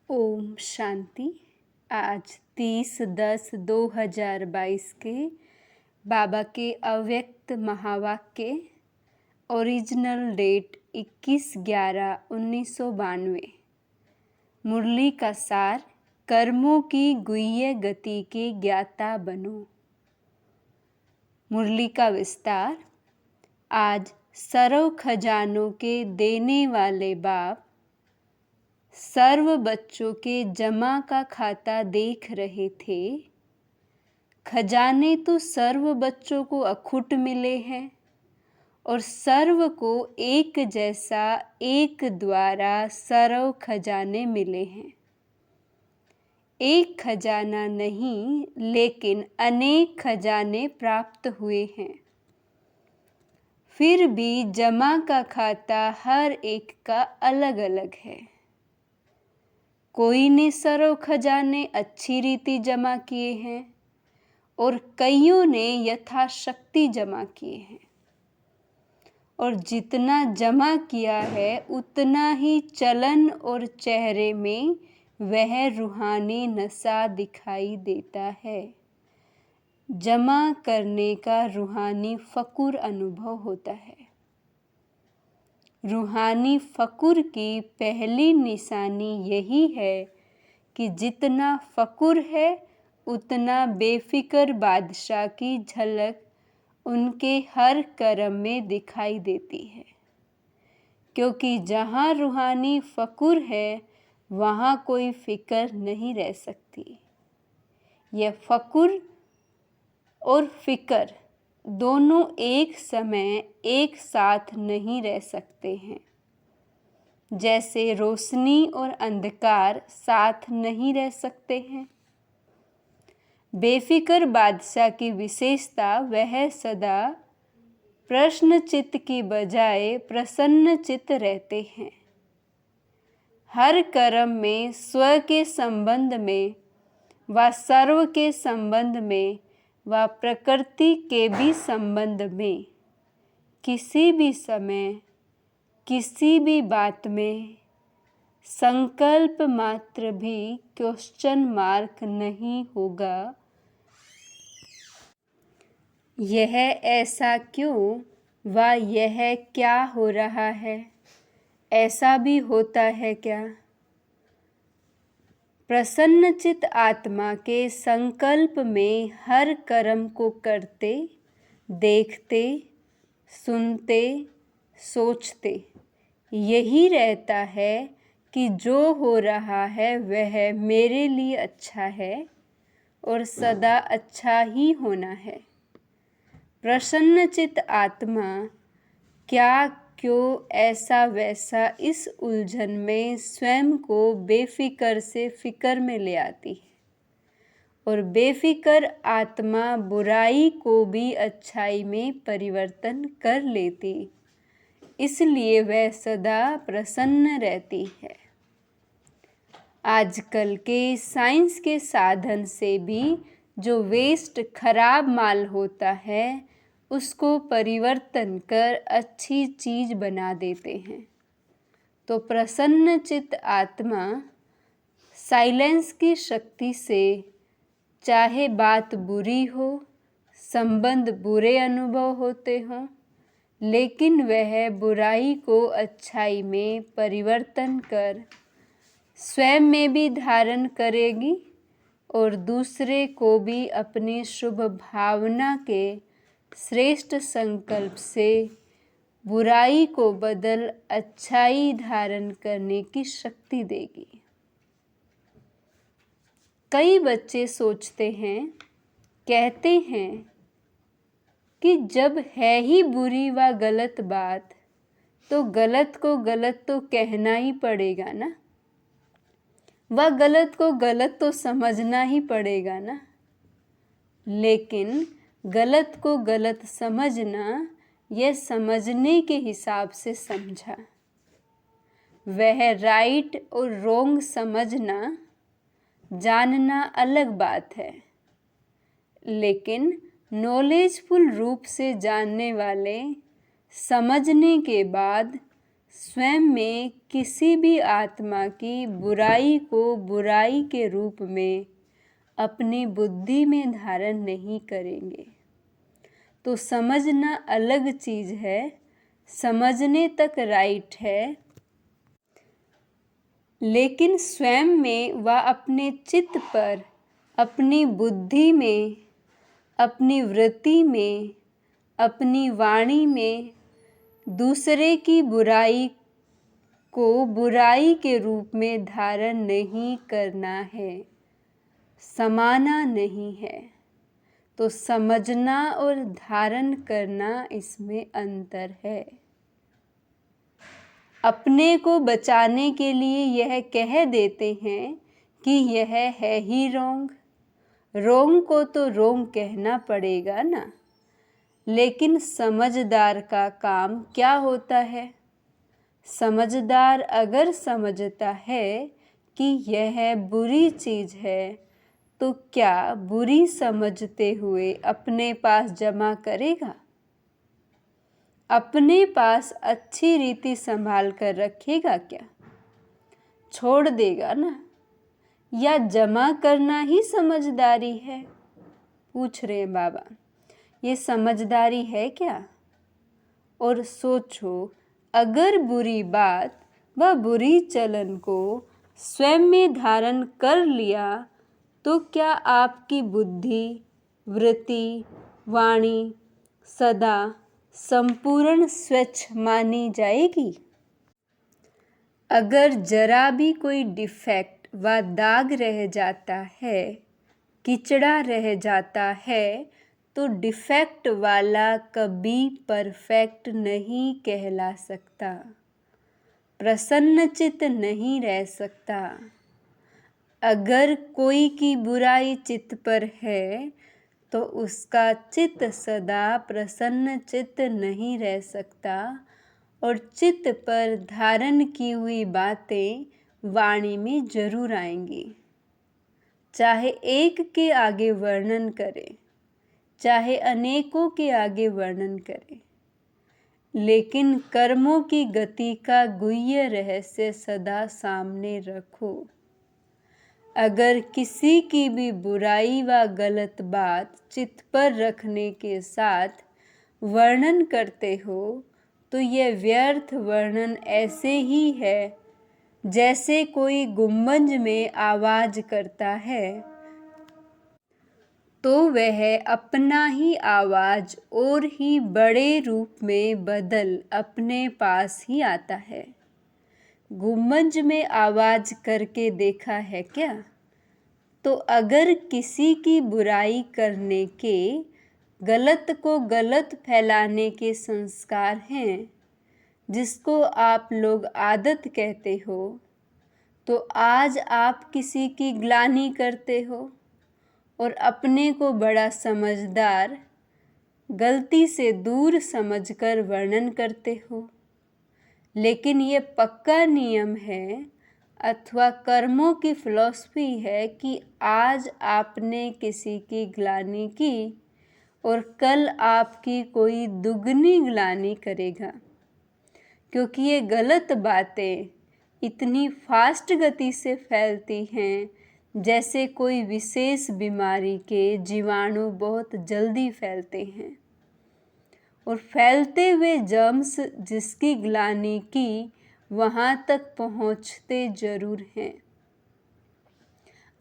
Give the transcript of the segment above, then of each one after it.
ओम शांति। आज 30/10/2022 के बाबा के अव्यक्त महावाक्य। Original date 21/11/1992। मुरली का सार, कर्मों की गुह्य गति के ज्ञाता बनो। मुरली का विस्तार। आज सर्व खजानों के देने वाले बाप सर्व बच्चों के जमा का खाता देख रहे थे। खजाने तो सर्व बच्चों को अखुट मिले हैं और सर्व को एक जैसा एक द्वारा सर्व खजाने मिले हैं। एक खजाना नहीं लेकिन अनेक खजाने प्राप्त हुए हैं। फिर भी जमा का खाता हर एक का अलग अलग है। कोई ने सर्व खजाने अच्छी रीति जमा किए हैं और कईयों ने यथाशक्ति जमा किए हैं, और जितना जमा किया है उतना ही चलन और चेहरे में वह रूहानी नशा दिखाई देता है। जमा करने का रूहानी फकुर अनुभव होता है। रूहानी फकुर की पहली निशानी यही है कि जितना फकुर है उतना बेफिक्र बादशाह की झलक उनके हर कर्म में दिखाई देती है, क्योंकि जहाँ रूहानी फकुर है वहाँ कोई फिक्र नहीं रह सकती। यह फकुर और फिक्र दोनों एक समय एक साथ नहीं रह सकते हैं। जैसे रोशनी और अंधकार साथ नहीं रह सकते हैं। बेफिक्र बादशाह की विशेषता वह सदा प्रश्न चित्त की बजाय प्रसन्न चित्त रहते हैं। हर कर्म में स्व के संबंध में व सर्व के संबंध में व प्रकृति के भी संबंध में किसी भी समय किसी भी बात में संकल्प मात्र भी क्वेश्चन मार्क नहीं होगा। यह ऐसा क्यों व यह क्या हो रहा है, ऐसा भी होता है क्या? प्रसन्नचित आत्मा के संकल्प में हर कर्म को करते, देखते, सुनते, सोचते यही रहता है कि जो हो रहा है वह मेरे लिए अच्छा है और सदा अच्छा ही होना है। प्रसन्नचित आत्मा क्या क्यों ऐसा वैसा इस उलझन में स्वयं को बेफिक्र से फिक्र में ले आती है, और बेफिक्र आत्मा बुराई को भी अच्छाई में परिवर्तन कर लेती, इसलिए वह सदा प्रसन्न रहती है। आजकल के साइंस के साधन से भी जो वेस्ट खराब माल होता है उसको परिवर्तन कर अच्छी चीज बना देते हैं। तो प्रसन्न चित्त आत्मा साइलेंस की शक्ति से चाहे बात बुरी हो, संबंध बुरे अनुभव होते हों, लेकिन वह बुराई को अच्छाई में परिवर्तन कर स्वयं में भी धारण करेगी और दूसरे को भी अपनी शुभ भावना के श्रेष्ठ संकल्प से बुराई को बदल अच्छाई धारण करने की शक्ति देगी। कई बच्चे सोचते हैं, कहते हैं कि जब है ही बुरी व गलत बात तो गलत को गलत तो कहना ही पड़ेगा ना, वह गलत को गलत तो समझना ही पड़ेगा ना। लेकिन गलत को गलत समझना यह समझने के हिसाब से समझा, वह राइट और रोंग समझना जानना अलग बात है। लेकिन नॉलेजफुल रूप से जानने वाले समझने के बाद स्वयं में किसी भी आत्मा की बुराई को बुराई के रूप में अपनी बुद्धि में धारण नहीं करेंगे। तो समझना अलग चीज है, समझने तक राइट है, लेकिन स्वयं में व अपने चित्त पर, अपनी बुद्धि में, अपनी वृत्ति में, अपनी वाणी में दूसरे की बुराई को बुराई के रूप में धारण नहीं करना है, समाना नहीं है। तो समझना और धारण करना इसमें अंतर है। अपने को बचाने के लिए यह कह देते हैं कि यह है ही रोंग। रोंग को तो रोंग कहना पड़ेगा ना। लेकिन समझदार का काम क्या होता है? समझदार अगर समझता है कि यह बुरी चीज है तो क्या बुरी समझते हुए अपने पास जमा करेगा? अपने पास अच्छी रीति संभाल कर रखेगा क्या? छोड़ देगा ना? या जमा करना ही समझदारी है? पूछ रहे हैं बाबा, ये समझदारी है क्या? और सोचो, अगर बुरी बात व बुरी चलन को स्वयं में धारण कर लिया तो क्या आपकी बुद्धि, वृत्ति, वाणी सदा संपूर्ण स्वच्छ मानी जाएगी? अगर जरा भी कोई डिफेक्ट व दाग रह जाता है, किचड़ा रह जाता है, तो डिफेक्ट वाला कभी परफेक्ट नहीं कहला सकता, प्रसन्नचित्त नहीं रह सकता। अगर कोई की बुराई चित्त पर है तो उसका चित्त सदा प्रसन्न चित्त नहीं रह सकता और चित्त पर धारण की हुई बातें वाणी में जरूर आएंगी। चाहे एक के आगे वर्णन करे, चाहे अनेकों के आगे वर्णन करे, लेकिन कर्मों की गति का गुह्य रहस्य सदा सामने रखो। अगर किसी की भी बुराई व गलत बात चित्त पर रखने के साथ वर्णन करते हो तो यह व्यर्थ वर्णन ऐसे ही है जैसे कोई गुंबज में आवाज करता है तो वह अपना ही आवाज और ही बड़े रूप में बदल अपने पास ही आता है। गुंबज में आवाज करके देखा है क्या? तो अगर किसी की बुराई करने के, गलत को गलत फैलाने के संस्कार हैं, जिसको आप लोग आदत कहते हो, तो आज आप किसी की ग्लानि करते हो और अपने को बड़ा समझदार, गलती से दूर समझकर वर्णन करते हो। लेकिन ये पक्का नियम है अथवा कर्मों की फिलॉसफी है कि आज आपने किसी की ग्लानि की और कल आपकी कोई दुगनी ग्लानि करेगा, क्योंकि ये गलत बातें इतनी फास्ट गति से फैलती हैं जैसे कोई विशेष बीमारी के जीवाणु बहुत जल्दी फैलते हैं और फैलते हुए जर्म्स जिसकी ग्लानि की वहाँ तक पहुँचते जरूर हैं।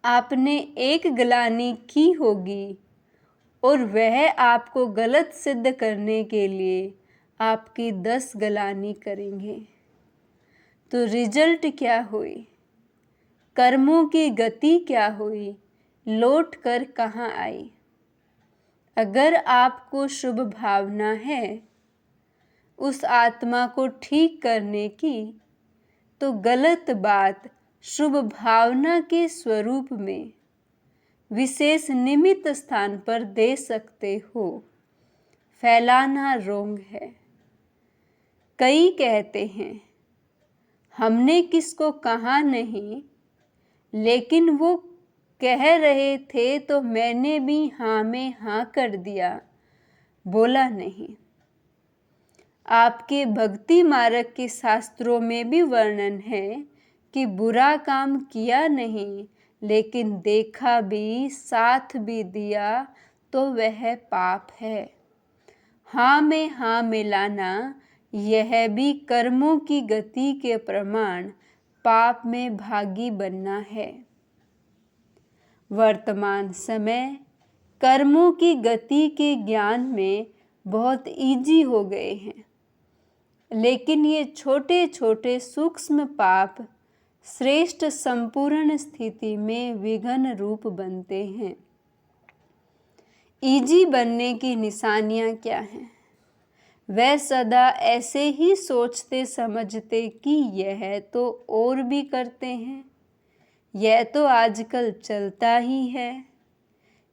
आपने एक ग्लानि की होगी और वह आपको गलत सिद्ध करने के लिए आपकी 10 ग्लानि करेंगे, तो रिजल्ट क्या हुई? कर्मों की गति क्या हुई? लौट कर कहाँ आई? अगर आपको शुभ भावना है उस आत्मा को ठीक करने की, तो गलत बात शुभ भावना के स्वरूप में विशेष निमित्त स्थान पर दे सकते हो। फैलाना रोंग है। कई कहते हैं हमने किसको कहा नहीं, लेकिन वो कह रहे थे तो मैंने भी हाँ में हाँ कर दिया, बोला नहीं। आपके भक्ति मार्ग के शास्त्रों में भी वर्णन है कि बुरा काम किया नहीं, लेकिन देखा भी, साथ भी दिया तो वह पाप है। हाँ में हाँ मिलाना, यह भी कर्मों की गति के प्रमाण पाप में भागी बनना है। वर्तमान समय कर्मों की गति के ज्ञान में बहुत इजी हो गए हैं, लेकिन ये छोटे छोटे सूक्ष्म पाप श्रेष्ठ संपूर्ण स्थिति में विघ्न रूप बनते हैं। इजी बनने की निशानियां क्या हैं? वह सदा ऐसे ही सोचते समझते कि यह तो और भी करते हैं, यह तो आजकल चलता ही है।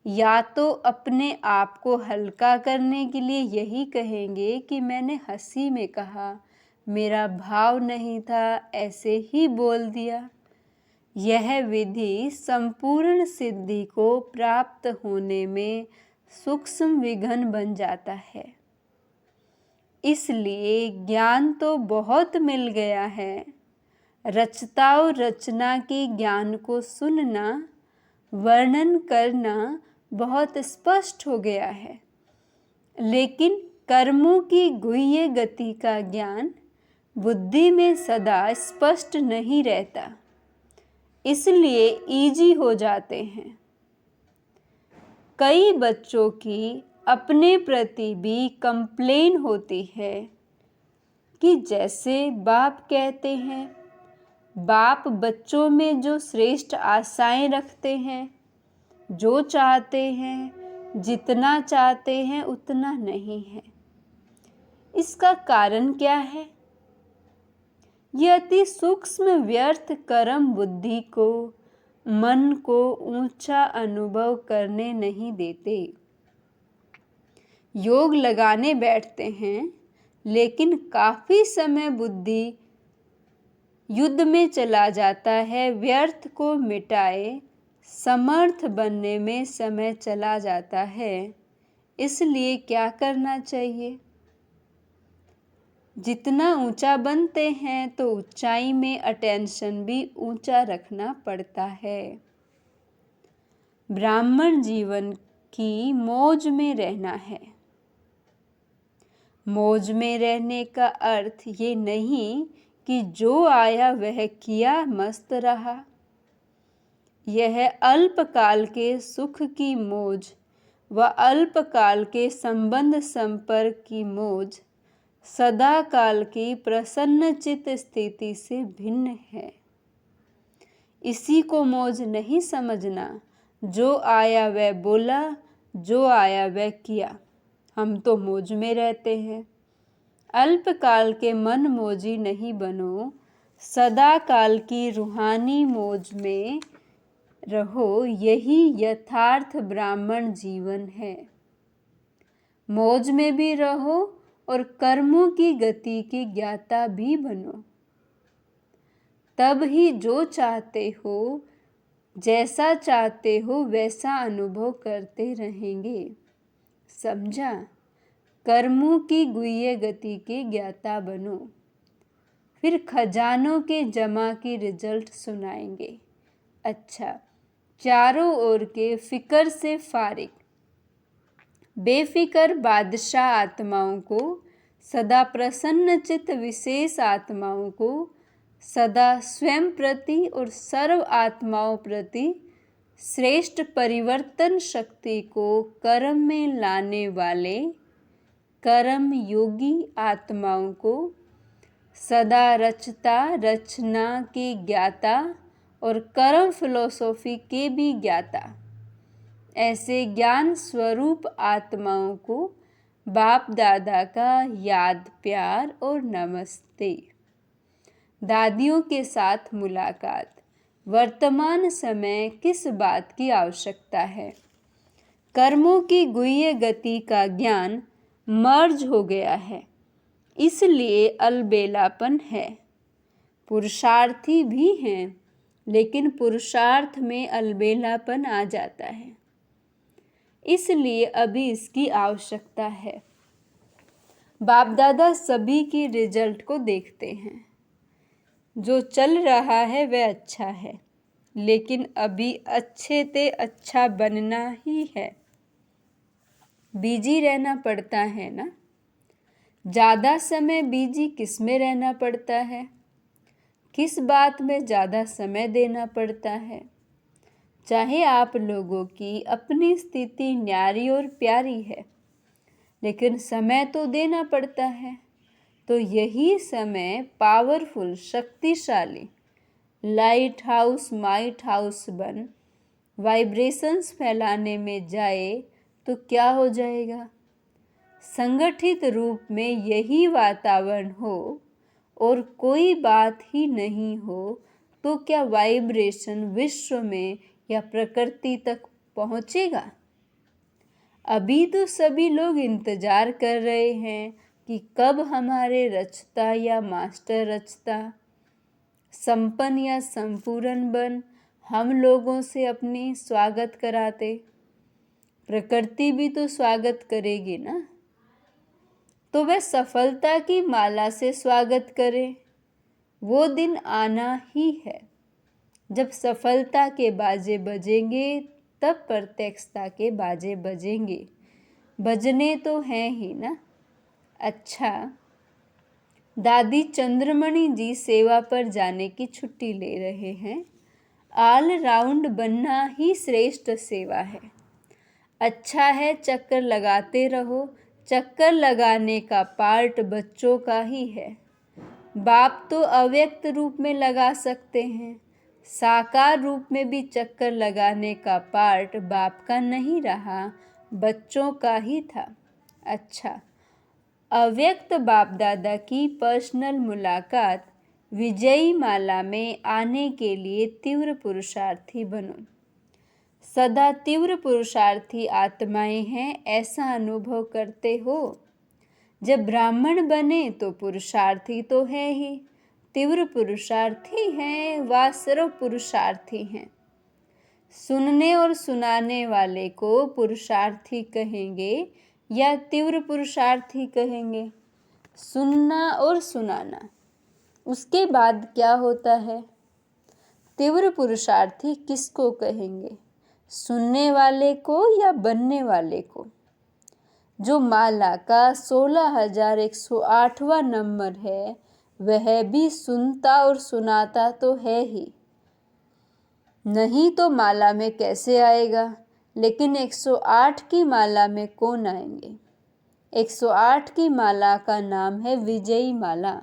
या तो अपने आप को हल्का करने के लिए यही कहेंगे कि मैंने हंसी में कहा, मेरा भाव नहीं था, ऐसे ही बोल दिया। यह विधि संपूर्ण सिद्धि को प्राप्त होने में सूक्ष्म विघ्न बन जाता है। इसलिए ज्ञान तो बहुत मिल गया है, रचता और रचना के ज्ञान को सुनना, वर्णन करना बहुत स्पष्ट हो गया है, लेकिन कर्मों की गुह्य गति का ज्ञान बुद्धि में सदा स्पष्ट नहीं रहता, इसलिए इजी हो जाते हैं। कई बच्चों की अपने प्रति भी कंप्लेन होती है कि जैसे बाप कहते हैं, बाप बच्चों में जो श्रेष्ठ आशाएं रखते हैं, जो चाहते हैं, जितना चाहते हैं उतना नहीं है। इसका कारण क्या है? ये अति सूक्ष्म व्यर्थ कर्म बुद्धि को, मन को ऊंचा अनुभव करने नहीं देते। योग लगाने बैठते हैं, लेकिन काफी समय बुद्धि युद्ध में चला जाता है, व्यर्थ को मिटाए समर्थ बनने में समय चला जाता है। इसलिए क्या करना चाहिए? जितना ऊंचा बनते हैं तो ऊंचाई में अटेंशन भी ऊंचा रखना पड़ता है। ब्राह्मण जीवन की मौज में रहना है। मौज में रहने का अर्थ ये नहीं कि जो आया वह किया, मस्त रहा। यह अल्पकाल के सुख की मौज व अल्पकाल के संबंध संपर्क की मौज सदा काल की प्रसन्नचित स्थिति से भिन्न है। इसी को मौज नहीं समझना। जो आया वह बोला, जो आया वह किया। हम तो मौज में रहते हैं। अल्पकाल के मन मौजी नहीं बनो, सदा काल की रूहानी मौज में रहो। यही यथार्थ ब्राह्मण जीवन है। मौज में भी रहो और कर्मों की गति की ज्ञाता भी बनो। तब ही जो चाहते हो, जैसा चाहते हो वैसा अनुभव करते रहेंगे। समझा? कर्मों की गुह्य गति के ज्ञाता बनो। फिर खजानों के जमा की रिजल्ट सुनाएंगे। अच्छा, चारों ओर के फिक्र से फारिग, बेफिक्र बादशाह आत्माओं को, सदा प्रसन्नचित विशेष आत्माओं को, सदा स्वयं प्रति और सर्व आत्माओं प्रति श्रेष्ठ परिवर्तन शक्ति को कर्म में लाने वाले कर्म योगी आत्माओं को, सदा रचता रचना के ज्ञाता और कर्म फिलोसॉफी के भी ज्ञाता, ऐसे ज्ञान स्वरूप आत्माओं को बाप दादा का याद, प्यार और नमस्ते। दादियों के साथ मुलाकात। वर्तमान समय किस बात की आवश्यकता है? कर्मों की गुह्य गति का ज्ञान मर्ज हो गया है, इसलिए अलबेलापन है। पुरुषार्थी भी हैं, लेकिन पुरुषार्थ में अलबेलापन आ जाता है, इसलिए अभी इसकी आवश्यकता है। बाप दादा सभी की रिजल्ट को देखते हैं। जो चल रहा है वह अच्छा है, लेकिन अभी अच्छे से अच्छा बनना ही है। बिजी रहना पड़ता है ना। ज़्यादा समय बिजी किस में रहना पड़ता है? किस बात में ज़्यादा समय देना पड़ता है? चाहे आप लोगों की अपनी स्थिति न्यारी और प्यारी है, लेकिन समय तो देना पड़ता है। तो यही समय पावरफुल, शक्तिशाली लाइट हाउस, माइट हाउस बन वाइब्रेशंस फैलाने में जाए तो क्या हो जाएगा? संगठित रूप में यही वातावरण हो और कोई बात ही नहीं हो तो क्या वाइब्रेशन विश्व में या प्रकृति तक पहुंचेगा? अभी तो सभी लोग इंतजार कर रहे हैं कि कब हमारे रचता या मास्टर रचता, संपन्न या संपूर्ण बन हम लोगों से अपनी स्वागत कराते। प्रकृति भी तो स्वागत करेगी ना। तो वह सफलता की माला से स्वागत करे। वो दिन आना ही है जब सफलता के बाजे बजेंगे, तब प्रत्यक्षता के बाजे बजेंगे। बजने तो हैं ही ना। अच्छा, दादी चंद्रमणि जी सेवा पर जाने की छुट्टी ले रहे हैं। ऑल राउंड बनना ही श्रेष्ठ सेवा है। अच्छा है, चक्कर लगाते रहो। चक्कर लगाने का पार्ट बच्चों का ही है। बाप तो अव्यक्त रूप में लगा सकते हैं। साकार रूप में भी चक्कर लगाने का पार्ट बाप का नहीं रहा, बच्चों का ही था। अच्छा, अव्यक्त बाप दादा की पर्सनल मुलाकात विजयी माला में आने के लिए तीव्र पुरुषार्थी बनो। सदा तीव्र पुरुषार्थी आत्माएं हैं, ऐसा अनुभव करते हो। जब ब्राह्मण बने तो पुरुषार्थी तो है ही, तीव्र पुरुषार्थी हैं व सर्व पुरुषार्थी हैं। सुनने और सुनाने वाले को पुरुषार्थी कहेंगे या तीव्र पुरुषार्थी कहेंगे? सुनना और सुनाना, उसके बाद क्या होता है? तीव्र पुरुषार्थी किसको कहेंगे? सुनने वाले को या बनने वाले को? जो माला का 16,108वां नंबर है, वह भी सुनता और सुनाता तो है ही, नहीं तो माला में कैसे आएगा? लेकिन 108 की माला में कौन आएंगे? 108 की माला का नाम है विजयी माला।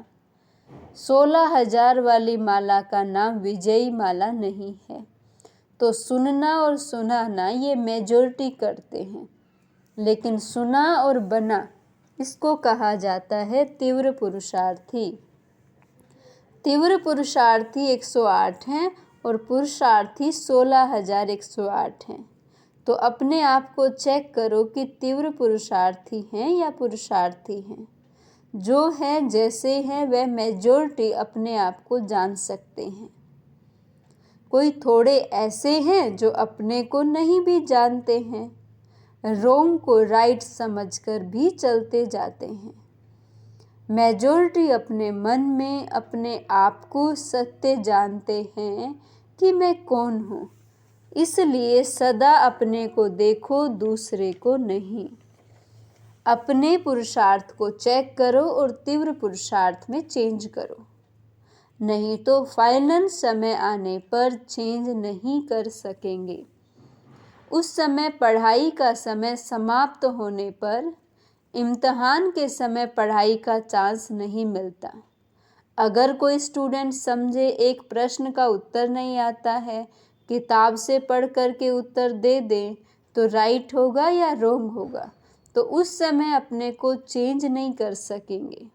16,000 वाली माला का नाम विजयी माला नहीं है। तो सुनना और सुनाना ये मेजॉरिटी करते हैं, लेकिन सुना और बना, इसको कहा जाता है तीव्र पुरुषार्थी। तीव्र पुरुषार्थी 108 हैं और पुरुषार्थी 16,108 हैं। तो अपने आप को चेक करो कि तीव्र पुरुषार्थी हैं या पुरुषार्थी हैं। जो हैं, जैसे हैं, वह मेजॉरिटी अपने आप को जान सकते हैं। कोई थोड़े ऐसे हैं जो अपने को नहीं भी जानते हैं, रॉन्ग को राइट समझकर भी चलते जाते हैं। मेजॉरिटी अपने मन में अपने आप को सत्य जानते हैं कि मैं कौन हूँ, इसलिए सदा अपने को देखो, दूसरे को नहीं। अपने पुरुषार्थ को चेक करो और तीव्र पुरुषार्थ में चेंज करो, नहीं तो फाइनल समय आने पर चेंज नहीं कर सकेंगे। उस समय पढ़ाई का समय समाप्त होने पर इम्तिहान के समय पढ़ाई का चांस नहीं मिलता। अगर कोई स्टूडेंट समझे एक प्रश्न का उत्तर नहीं आता है, किताब से पढ़ कर के उत्तर दे दें तो राइट होगा या रॉन्ग होगा, तो उस समय अपने को चेंज नहीं कर सकेंगे।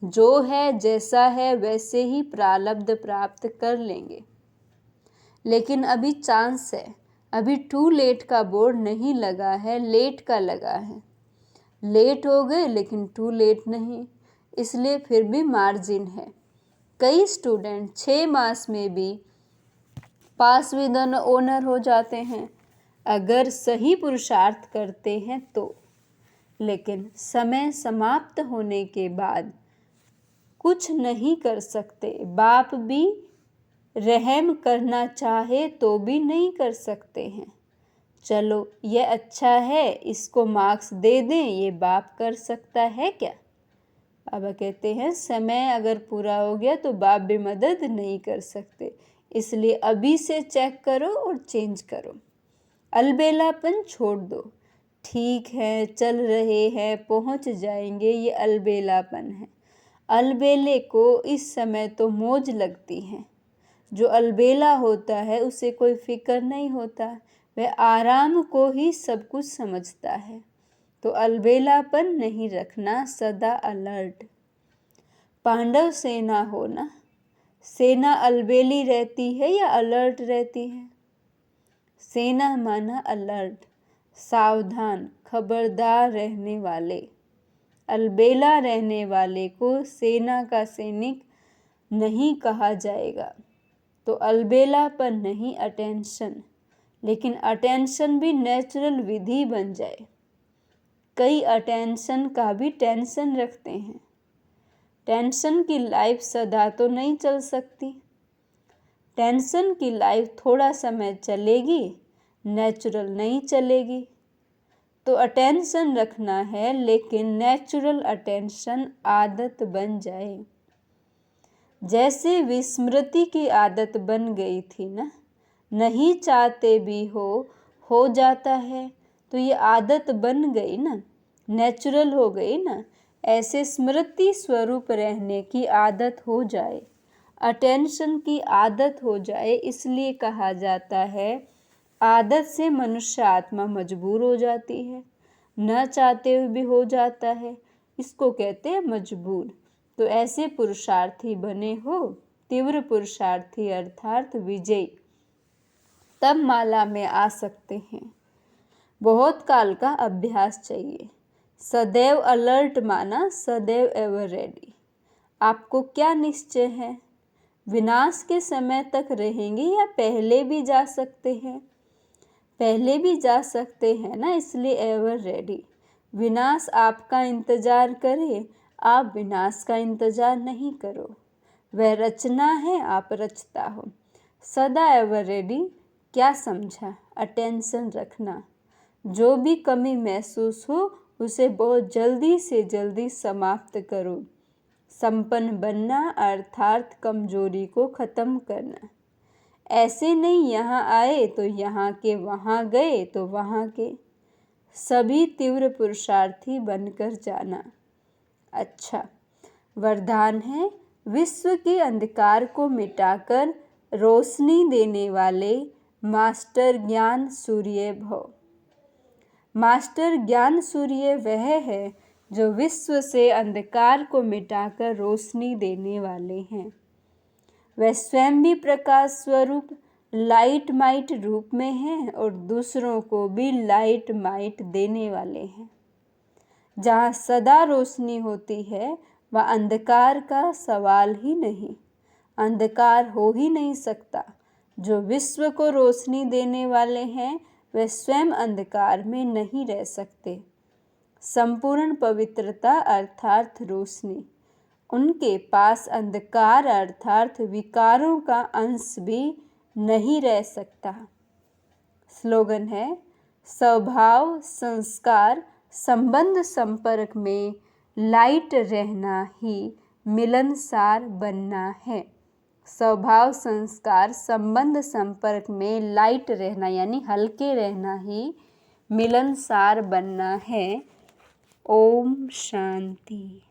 जो है, जैसा है, वैसे ही प्रारब्ध प्राप्त कर लेंगे। लेकिन अभी चांस है, अभी टू लेट का बोर्ड नहीं लगा है, लेट का लगा है। लेट हो गए लेकिन टू लेट नहीं, इसलिए फिर भी मार्जिन है। कई स्टूडेंट 6 मास में भी पास विद एन ऑनर हो जाते हैं, अगर सही पुरुषार्थ करते हैं तो। लेकिन समय समाप्त होने के बाद कुछ नहीं कर सकते। बाप भी रहम करना चाहे तो भी नहीं कर सकते हैं। चलो ये अच्छा है, इसको मार्क्स दे दें, ये बाप कर सकता है क्या? बाबा कहते हैं समय अगर पूरा हो गया तो बाप भी मदद नहीं कर सकते, इसलिए अभी से चेक करो और चेंज करो। अलबेलापन छोड़ दो। ठीक है, चल रहे हैं, पहुंच जाएंगे, ये अलबेलापन है। अलबेले को इस समय तो मौज लगती है। जो अलबेला होता है उसे कोई फिक्र नहीं होता, वह आराम को ही सब कुछ समझता है। तो अलबेलापन नहीं रखना, सदा अलर्ट। पांडव सेना हो ना, सेना अलबेली रहती है या अलर्ट रहती है? सेना माना अलर्ट, सावधान, खबरदार रहने वाले। अलबेला रहने वाले को सेना का सैनिक नहीं कहा जाएगा। तो अलबेलापन नहीं, अटेंशन। लेकिन अटेंशन भी नेचुरल विधि बन जाए। कई अटेंशन का भी टेंशन रखते हैं। टेंशन की लाइफ सदा तो नहीं चल सकती। टेंशन की लाइफ थोड़ा समय चलेगी, नेचुरल नहीं चलेगी। तो अटेंशन रखना है, लेकिन नेचुरल अटेंशन आदत बन जाए। जैसे विस्मृति की आदत बन गई थी ना, नहीं चाहते भी हो जाता है, तो ये आदत बन गई ना, नेचुरल हो गई ना। ऐसे स्मृति स्वरूप रहने की आदत हो जाए, अटेंशन की आदत हो जाए, इसलिए कहा जाता है आदत से मनुष्य आत्मा मजबूर हो जाती है, न चाहते हुए भी हो जाता है, इसको कहते हैं मजबूर। तो ऐसे पुरुषार्थी बने हो, तीव्र पुरुषार्थी अर्थात विजयी, तब माला में आ सकते हैं। बहुत काल का अभ्यास चाहिए। सदैव अलर्ट माना सदैव एवर रेडी। आपको क्या निश्चय है? विनाश के समय तक रहेंगे या पहले भी जा सकते हैं? पहले भी जा सकते हैं ना, इसलिए एवर रेडी। विनाश आपका इंतजार करे, आप विनाश का इंतजार नहीं करो। वह रचना है, आप रचता हो। सदा एवर रेडी। क्या समझा? अटेंशन रखना। जो भी कमी महसूस हो उसे बहुत जल्दी से जल्दी समाप्त करो। संपन्न बनना अर्थात कमजोरी को खत्म करना। ऐसे नहीं यहाँ आए तो यहाँ के, वहाँ गए तो वहाँ के। सभी तीव्र पुरुषार्थी बनकर जाना। अच्छा, वरदान है विश्व के अंधकार को मिटाकर रोशनी देने वाले मास्टर ज्ञान सूर्य भव। मास्टर ज्ञान सूर्य वह है जो विश्व से अंधकार को मिटाकर रोशनी देने वाले हैं। वह स्वयं भी प्रकाश स्वरूप लाइट माइट रूप में हैं और दूसरों को भी लाइट माइट देने वाले हैं। जहाँ सदा रोशनी होती है वह अंधकार का सवाल ही नहीं, अंधकार हो ही नहीं सकता। जो विश्व को रोशनी देने वाले हैं वे स्वयं अंधकार में नहीं रह सकते। संपूर्ण पवित्रता अर्थात रोशनी, उनके पास अंधकार अर्थात विकारों का अंश भी नहीं रह सकता। स्लोगन है स्वभाव संस्कार संबंध संपर्क में लाइट रहना ही मिलनसार बनना है। स्वभाव संस्कार संबंध संपर्क में लाइट रहना यानी हल्के रहना ही मिलनसार बनना है। ओम शांति।